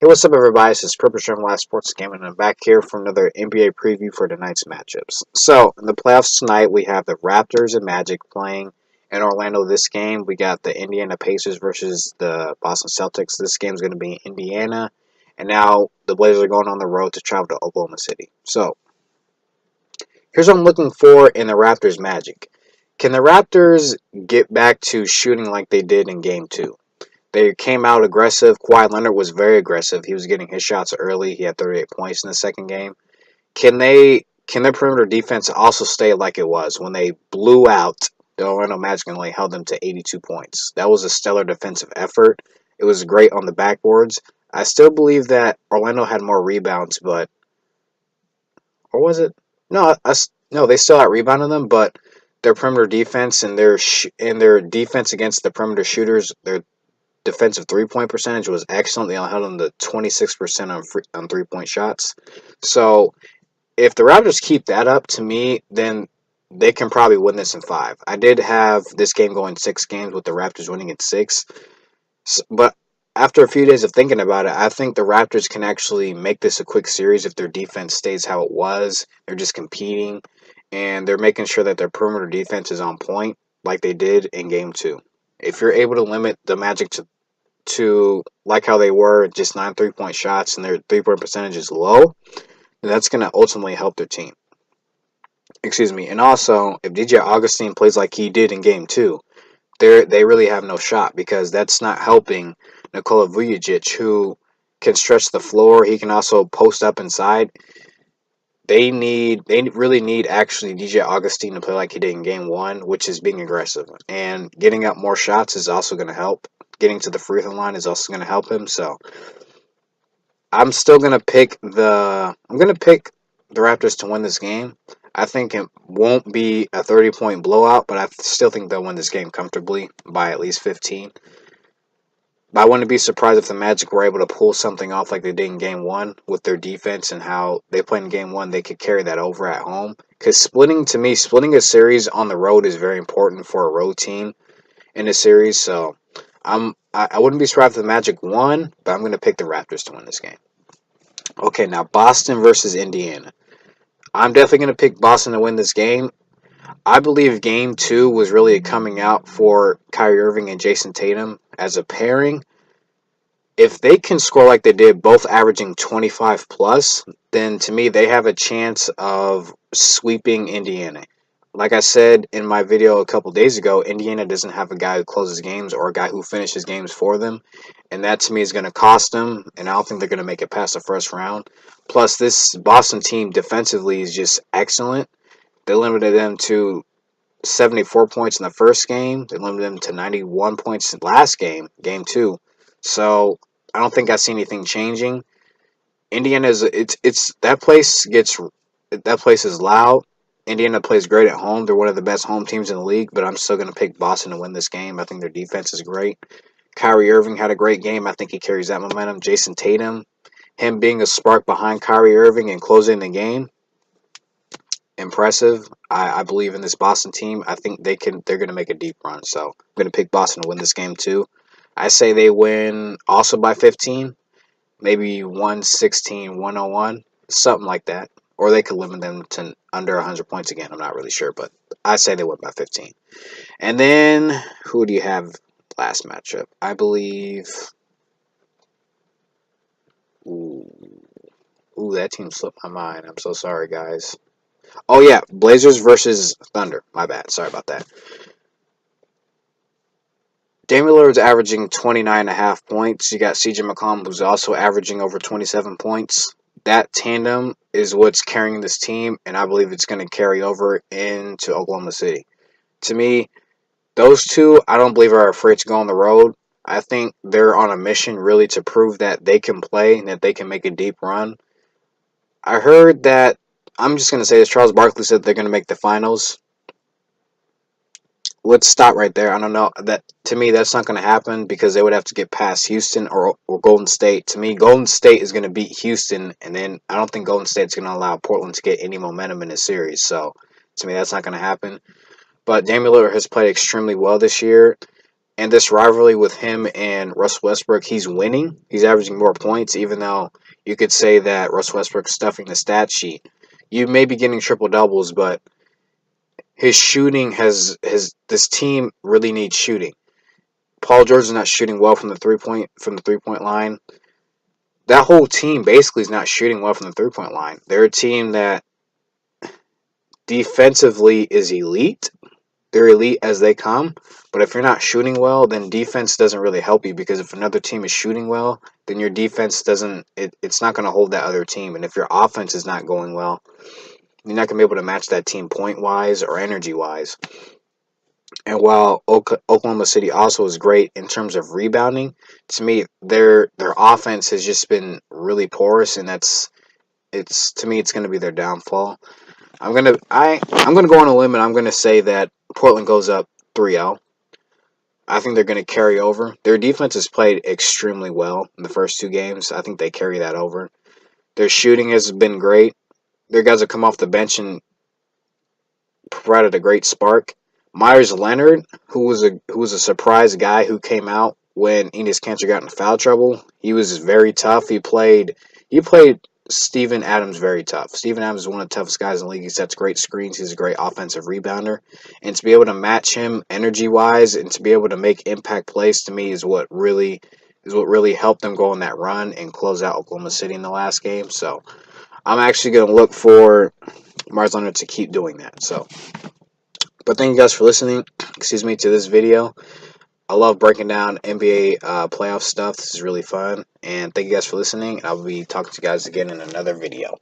Hey, what's up, everybody? This is Purple from Last Sports Game, and I'm back here for another NBA preview for tonight's matchups. So, in the playoffs tonight, we have the Raptors and Magic playing in Orlando this game. We got the Indiana Pacers versus the Boston Celtics. This game's going to be in Indiana, and now the Blazers are going on the road to travel to Oklahoma City. So, here's what I'm looking for in the Raptors Magic. Can the Raptors get back to shooting like they did in Game 2? They came out aggressive. Kawhi Leonard was very aggressive. He was getting his shots early. He had 38 points in the second game. Can their perimeter defense also stay like it was when they blew out the Orlando Magic and only held them to 82 points? That was a stellar defensive effort. It was great on the backboards. I still believe that Orlando had more rebounds, but or was it? No, no, they still out rebounded them, but their perimeter defense and their defense against the perimeter shooters, their defensive 3-point percentage was excellent. They only held them to 26% on 3-point shots. So if the Raptors keep that up, to me, then they can probably win this in 5. I did have this game going 6 games with the Raptors winning in 6. But after a few days of thinking about it, I think the Raptors can actually make this a quick series if their defense stays how it was. They're just competing, and they're making sure that their perimeter defense is on point like they did in Game 2. If you're able to limit the Magic to like how they were, just 9 3-point shots, and their 3-point percentage is low, then that's going to ultimately help their team. Excuse me. And also, if DJ Augustine plays like he did in Game 2, they really have no shot because that's not helping Nikola Vujacic, who can stretch the floor. He can also post up inside. They really need actually DJ Augustine to play like he did in Game 1, which is being aggressive. And getting up more shots is also going to help. Getting to the free throw line is also going to help him. So I'm still gonna pick the Raptors to win this game. I think it won't be a 30-point blowout, but I still think they'll win this game comfortably by at least 15. But I wouldn't be surprised if the Magic were able to pull something off like they did in Game 1 with their defense and how they played in Game 1. They could carry that over at home. Because splitting a series on the road is very important for a road team in a series. So I wouldn't be surprised if the Magic won, but I'm going to pick the Raptors to win this game. Okay, now Boston versus Indiana. I'm definitely going to pick Boston to win this game. I believe Game 2 was really a coming out for Kyrie Irving and Jason Tatum as a pairing. If they can score like they did, both averaging 25 plus, then to me they have a chance of sweeping Indiana. Like I said in my video a couple days ago, Indiana doesn't have a guy who closes games or a guy who finishes games for them. And that to me is going to cost them. And I don't think they're going to make it past the first round. Plus, this Boston team defensively is just excellent. They limited them to 74 points in the first game. They limited them to 91 points in the last game, Game 2. So I don't think I see anything changing. Indiana's it's that place is loud. Indiana plays great at home. They're one of the best home teams in the league, but I'm still going to pick Boston to win this game. I think their defense is great. Kyrie Irving had a great game. I think he carries that momentum. Jason Tatum, him being a spark behind Kyrie Irving and closing the game, impressive. I believe in this Boston team. I think they're going to make a deep run. So I'm going to pick Boston to win this game too. I say they win also by 15, maybe 116, 101, something like that. Or they could limit them to under 100 points again. I'm not really sure, but I say they win by 15. And then, who do you have last matchup? I believe... Ooh, that team slipped my mind. I'm so sorry, guys. Oh, yeah, Blazers versus Thunder. My bad. Sorry about that. Damian Lillard's averaging 29.5 points. You got CJ McCollum, who's also averaging over 27 points. That tandem is what's carrying this team, and I believe it's going to carry over into Oklahoma City. To me, those two, I don't believe are afraid to go on the road. I think they're on a mission really to prove that they can play and that they can make a deep run. I heard that, I'm just going to say this, Charles Barkley said they're going to make the finals. Let's stop right there. I don't know. That to me, that's not going to happen because they would have to get past Houston or Golden State. To me, Golden State is going to beat Houston, and then I don't think Golden State's going to allow Portland to get any momentum in this series. So, to me, that's not going to happen. But Damian Lillard has played extremely well this year. And this rivalry with him and Russ Westbrook, he's winning. He's averaging more points, even though you could say that Russ Westbrook's stuffing the stat sheet. You may be getting triple doubles, but his shooting has this team really needs shooting. Paul George is not shooting well from the 3-point line. That whole team basically is not shooting well from the 3-point line. They're a team that defensively is elite. They're elite as they come, but if you're not shooting well, then defense doesn't really help you, because if another team is shooting well, then your defense doesn't it's not going to hold that other team. And if your offense is not going well, you're not going to be able to match that team point wise or energy wise. And while Oklahoma City also is great in terms of rebounding, to me their offense has just been really porous, and it's to me it's going to be their downfall. I'm gonna go on a limb, and I'm gonna say that Portland goes up 3-0. I think they're gonna carry over. Their defense has played extremely well in the first two games. I think they carry that over. Their shooting has been great. Their guys have come off the bench and provided a great spark. Myers Leonard, who was a surprise guy who came out when Enes Kanter got in foul trouble. He was very tough. He played Steven Adams very tough. Steven Adams is one of the toughest guys in the league. He sets great screens. He's a great offensive rebounder. And to be able to match him energy wise and to be able to make impact plays, to me is what really helped them go on that run and close out Oklahoma City in the last game. So I'm actually gonna look for Myers Leonard to keep doing that. But thank you guys for listening, to this video. I love breaking down NBA playoff stuff. This is really fun. And thank you guys for listening. I'll be talking to you guys again in another video.